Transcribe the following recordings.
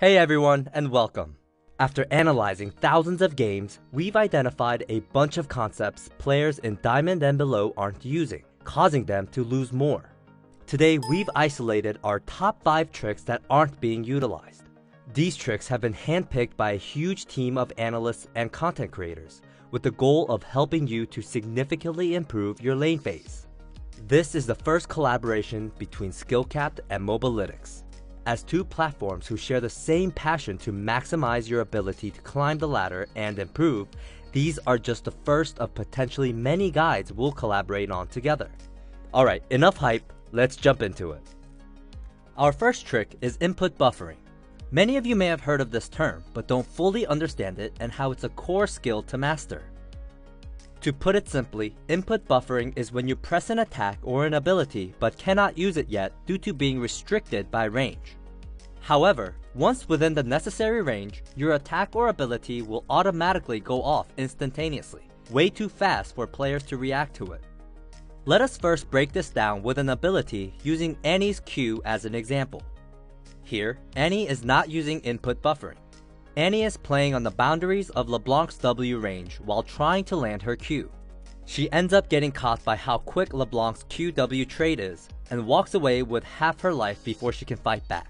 Hey everyone, and welcome. After analyzing thousands of games, we've identified a bunch of concepts players in Diamond and below aren't using, causing them to lose more. Today, we've isolated our top 5 tricks that aren't being utilized. These tricks have been handpicked by a huge team of analysts and content creators, with the goal of helping you to significantly improve your lane phase. This is the first collaboration between Skillcapped and Mobalytics. As two platforms who share the same passion to maximize your ability to climb the ladder and improve, these are just the first of potentially many guides we'll collaborate on together. Alright, enough hype, let's jump into it. Our first trick is input buffering. Many of you may have heard of this term, but don't fully understand it and how it's a core skill to master. To put it simply, input buffering is when you press an attack or an ability but cannot use it yet due to being restricted by range. However, once within the necessary range, your attack or ability will automatically go off instantaneously, way too fast for players to react to it. Let us first break this down with an ability using Annie's Q as an example. Here, Annie is not using input buffering. Annie is playing on the boundaries of LeBlanc's W range while trying to land her Q. She ends up getting caught by how quick LeBlanc's QW trade is, and walks away with half her life before she can fight back.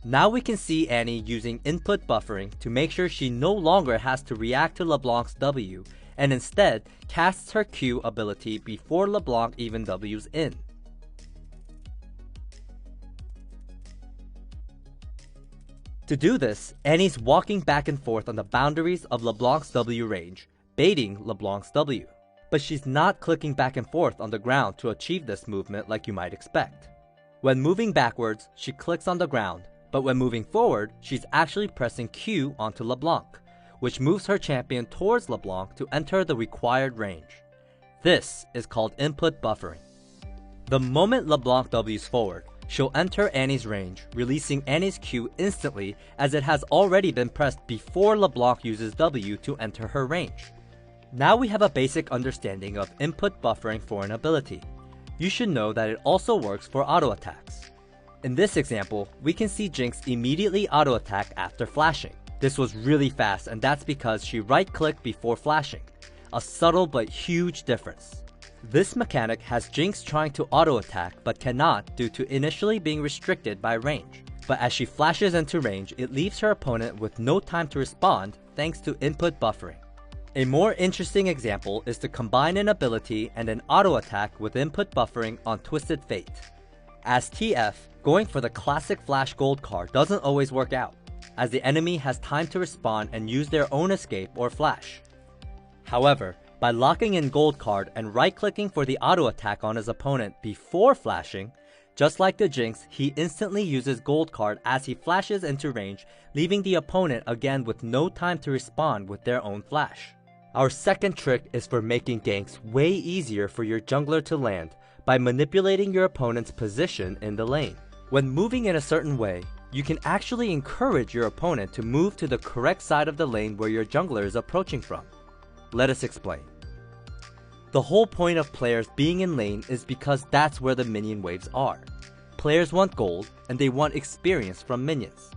Now we can see Annie using input buffering to make sure she no longer has to react to LeBlanc's W, and instead casts her Q ability before LeBlanc even W's in. To do this, Annie's walking back and forth on the boundaries of LeBlanc's W range, baiting LeBlanc's W. But she's not clicking back and forth on the ground to achieve this movement like you might expect. When moving backwards, she clicks on the ground, but when moving forward, she's actually pressing Q onto LeBlanc, which moves her champion towards LeBlanc to enter the required range. This is called input buffering. The moment LeBlanc W's forward, she'll enter Annie's range, releasing Annie's Q instantly as it has already been pressed before LeBlanc uses W to enter her range. Now we have a basic understanding of input buffering for an ability. You should know that it also works for auto attacks. In this example, we can see Jinx immediately auto attack after flashing. This was really fast, and that's because she right-clicked before flashing. A subtle but huge difference. This mechanic has Jinx trying to auto-attack but cannot due to initially being restricted by range. But as she flashes into range, it leaves her opponent with no time to respond thanks to input buffering. A more interesting example is to combine an ability and an auto-attack with input buffering on Twisted Fate. As TF, going for the classic flash gold card doesn't always work out, as the enemy has time to respond and use their own escape or flash. However, by locking in gold card and right-clicking for the auto attack on his opponent before flashing, just like the Jinx, he instantly uses gold card as he flashes into range, leaving the opponent again with no time to respond with their own flash. Our second trick is for making ganks way easier for your jungler to land by manipulating your opponent's position in the lane. When moving in a certain way, you can actually encourage your opponent to move to the correct side of the lane where your jungler is approaching from. Let us explain. The whole point of players being in lane is because that's where the minion waves are. Players want gold, and they want experience from minions.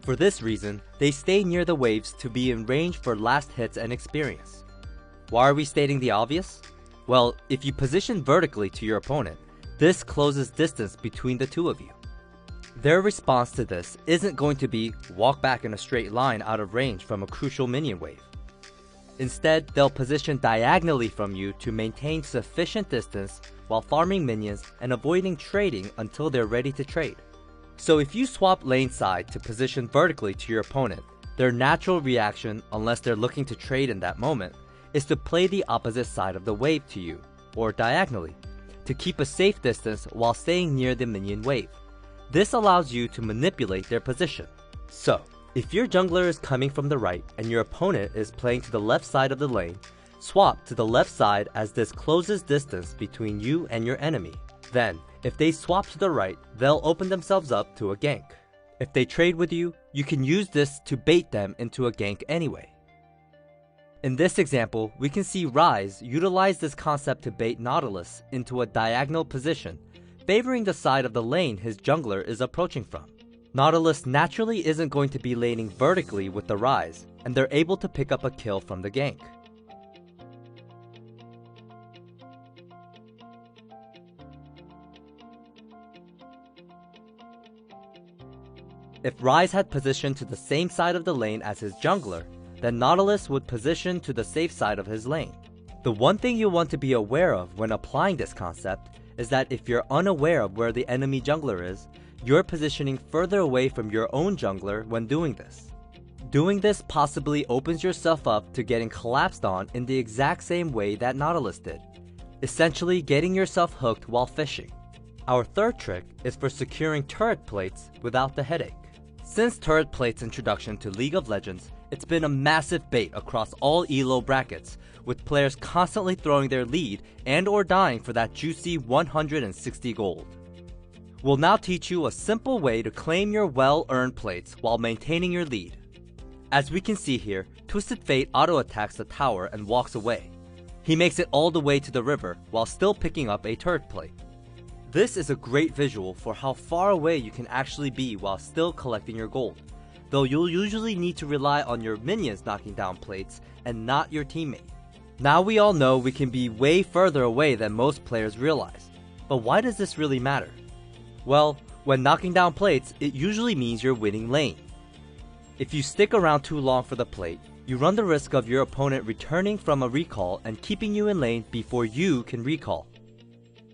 For this reason, they stay near the waves to be in range for last hits and experience. Why are we stating the obvious? Well, if you position vertically to your opponent, this closes distance between the two of you. Their response to this isn't going to be walk back in a straight line out of range from a crucial minion wave. Instead, they'll position diagonally from you to maintain sufficient distance while farming minions and avoiding trading until they're ready to trade. So if you swap lane side to position vertically to your opponent, their natural reaction, unless they're looking to trade in that moment, is to play the opposite side of the wave to you, or diagonally, to keep a safe distance while staying near the minion wave. This allows you to manipulate their position. So, if your jungler is coming from the right and your opponent is playing to the left side of the lane, swap to the left side as this closes distance between you and your enemy. Then, if they swap to the right, they'll open themselves up to a gank. If they trade with you, you can use this to bait them into a gank anyway. In this example, we can see Ryze utilize this concept to bait Nautilus into a diagonal position, favoring the side of the lane his jungler is approaching from. Nautilus naturally isn't going to be laning vertically with the Ryze, and they're able to pick up a kill from the gank. If Ryze had positioned to the same side of the lane as his jungler, then Nautilus would position to the safe side of his lane. The one thing you want to be aware of when applying this concept is that if you're unaware of where the enemy jungler is, you're positioning further away from your own jungler when doing this. Doing this possibly opens yourself up to getting collapsed on in the exact same way that Nautilus did, essentially getting yourself hooked while fishing. Our third trick is for securing turret plates without the headache. Since turret plates' introduction to League of Legends, it's been a massive bait across all ELO brackets, with players constantly throwing their lead and or dying for that juicy 160 gold. We'll now teach you a simple way to claim your well-earned plates while maintaining your lead. As we can see here, Twisted Fate auto-attacks the tower and walks away. He makes it all the way to the river while still picking up a turret plate. This is a great visual for how far away you can actually be while still collecting your gold, though you'll usually need to rely on your minions knocking down plates and not your teammate. Now we all know we can be way further away than most players realize, but why does this really matter? Well, when knocking down plates, it usually means you're winning lane. If you stick around too long for the plate, you run the risk of your opponent returning from a recall and keeping you in lane before you can recall.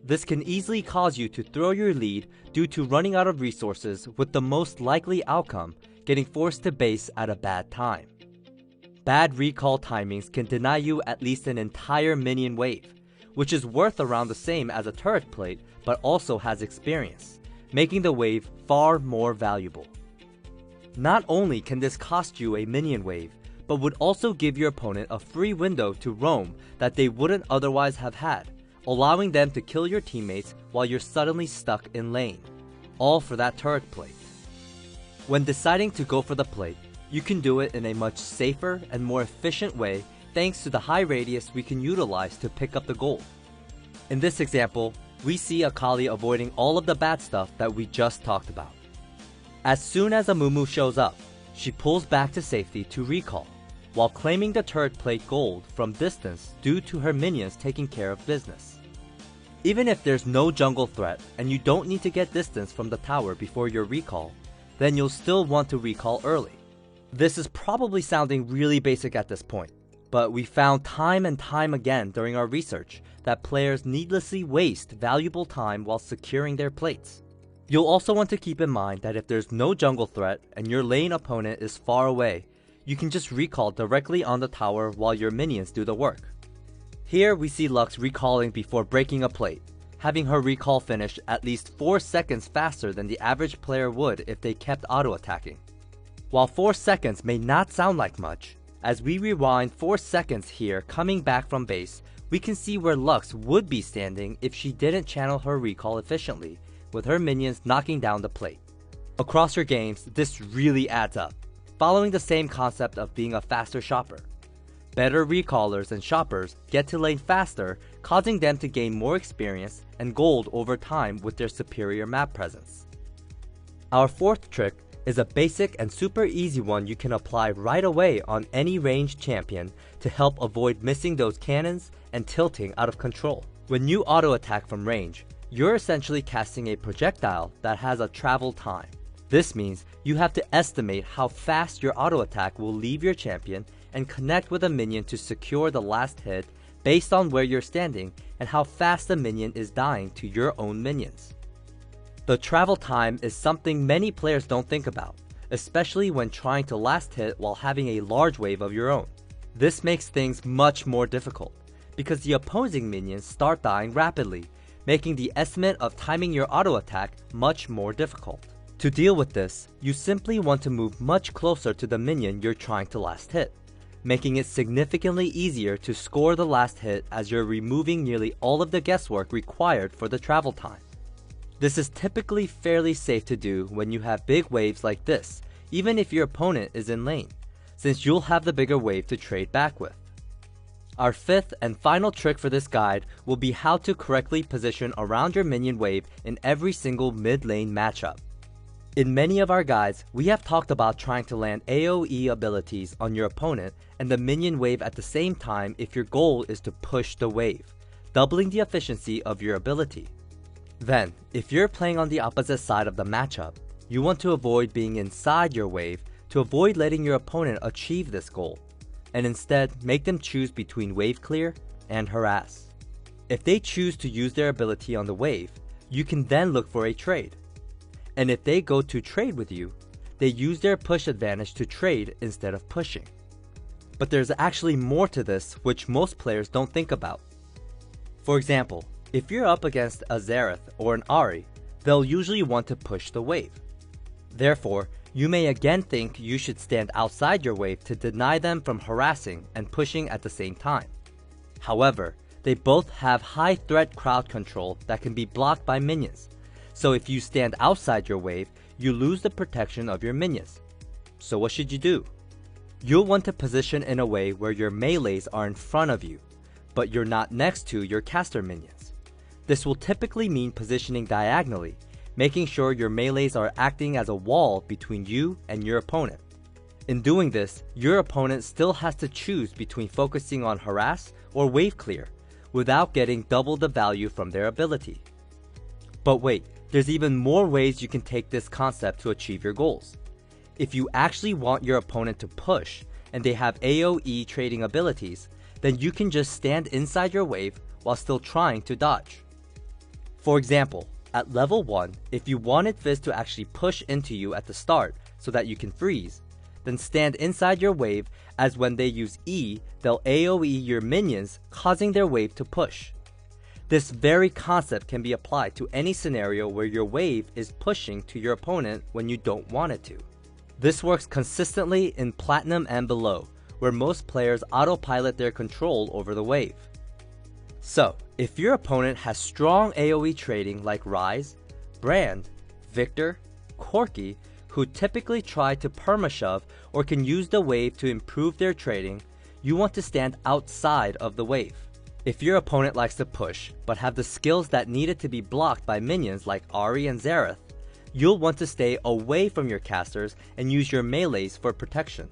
This can easily cause you to throw your lead due to running out of resources, with the most likely outcome getting forced to base at a bad time. Bad recall timings can deny you at least an entire minion wave, which is worth around the same as a turret plate but also has experience, making the wave far more valuable. Not only can this cost you a minion wave, but would also give your opponent a free window to roam that they wouldn't otherwise have had, allowing them to kill your teammates while you're suddenly stuck in lane, all for that turret plate. When deciding to go for the plate, you can do it in a much safer and more efficient way thanks to the high radius we can utilize to pick up the gold. In this example, we see Akali avoiding all of the bad stuff that we just talked about. As soon as Amumu shows up, she pulls back to safety to recall, while claiming the turret plate gold from distance due to her minions taking care of business. Even if there's no jungle threat and you don't need to get distance from the tower before your recall, then you'll still want to recall early. This is probably sounding really basic at this point, but we found time and time again during our research that players needlessly waste valuable time while securing their plates. You'll also want to keep in mind that if there's no jungle threat and your lane opponent is far away, you can just recall directly on the tower while your minions do the work. Here we see Lux recalling before breaking a plate, having her recall finish at least 4 seconds faster than the average player would if they kept auto-attacking. While 4 seconds may not sound like much, as we rewind 4 seconds here coming back from base, we can see where Lux would be standing if she didn't channel her recall efficiently, with her minions knocking down the plate. Across your games, this really adds up, following the same concept of being a faster shopper. Better recallers and shoppers get to lane faster, causing them to gain more experience and gold over time with their superior map presence. Our fourth trick is a basic and super easy one you can apply right away on any ranged champion to help avoid missing those cannons and tilting out of control. When you auto attack from range, you're essentially casting a projectile that has a travel time. This means you have to estimate how fast your auto attack will leave your champion and connect with a minion to secure the last hit based on where you're standing and how fast the minion is dying to your own minions. The travel time is something many players don't think about, especially when trying to last hit while having a large wave of your own. This makes things much more difficult, because the opposing minions start dying rapidly, making the estimate of timing your auto attack much more difficult. To deal with this, you simply want to move much closer to the minion you're trying to last hit, making it significantly easier to score the last hit as you're removing nearly all of the guesswork required for the travel time. This is typically fairly safe to do when you have big waves like this, even if your opponent is in lane, since you'll have the bigger wave to trade back with. Our fifth and final trick for this guide will be how to correctly position around your minion wave in every single mid lane matchup. In many of our guides, we have talked about trying to land AoE abilities on your opponent and the minion wave at the same time if your goal is to push the wave, doubling the efficiency of your ability. Then, if you're playing on the opposite side of the matchup, you want to avoid being inside your wave to avoid letting your opponent achieve this goal, and instead make them choose between wave clear and harass. If they choose to use their ability on the wave, you can then look for a trade. And if they go to trade with you, they use their push advantage to trade instead of pushing. But there's actually more to this which most players don't think about. For example, if you're up against a Xerath or an Ahri, they'll usually want to push the wave. Therefore, you may again think you should stand outside your wave to deny them from harassing and pushing at the same time. However, they both have high threat crowd control that can be blocked by minions, so if you stand outside your wave, you lose the protection of your minions. So what should you do? You'll want to position in a way where your melees are in front of you, but you're not next to your caster minions. This will typically mean positioning diagonally, making sure your melees are acting as a wall between you and your opponent. In doing this, your opponent still has to choose between focusing on harass or wave clear, without getting double the value from their ability. But wait, there's even more ways you can take this concept to achieve your goals. If you actually want your opponent to push, and they have AoE trading abilities, then you can just stand inside your wave while still trying to dodge. For example, at level 1, if you wanted Fizz to actually push into you at the start so that you can freeze, then stand inside your wave, as when they use E, they'll AoE your minions, causing their wave to push. This very concept can be applied to any scenario where your wave is pushing to your opponent when you don't want it to. This works consistently in Platinum and below, where most players autopilot their control over the wave. So, if your opponent has strong AoE trading like Ryze, Brand, Viktor, Corki, who typically try to permashove or can use the wave to improve their trading, you want to stand outside of the wave. If your opponent likes to push, but have the skills that needed to be blocked by minions like Ahri and Xerath, you'll want to stay away from your casters and use your melees for protection.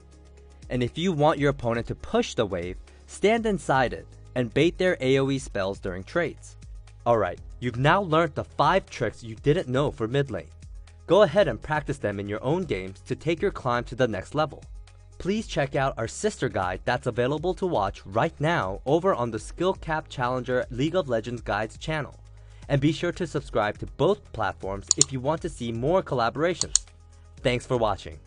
And if you want your opponent to push the wave, stand inside it and bait their AoE spells during trades. Alright, you've now learned the 5 tricks you didn't know for mid lane. Go ahead and practice them in your own games to take your climb to the next level. Please check out our sister guide that's available to watch right now over on the Skill Cap Challenger League of Legends Guides channel. And be sure to subscribe to both platforms if you want to see more collaborations. Thanks for watching.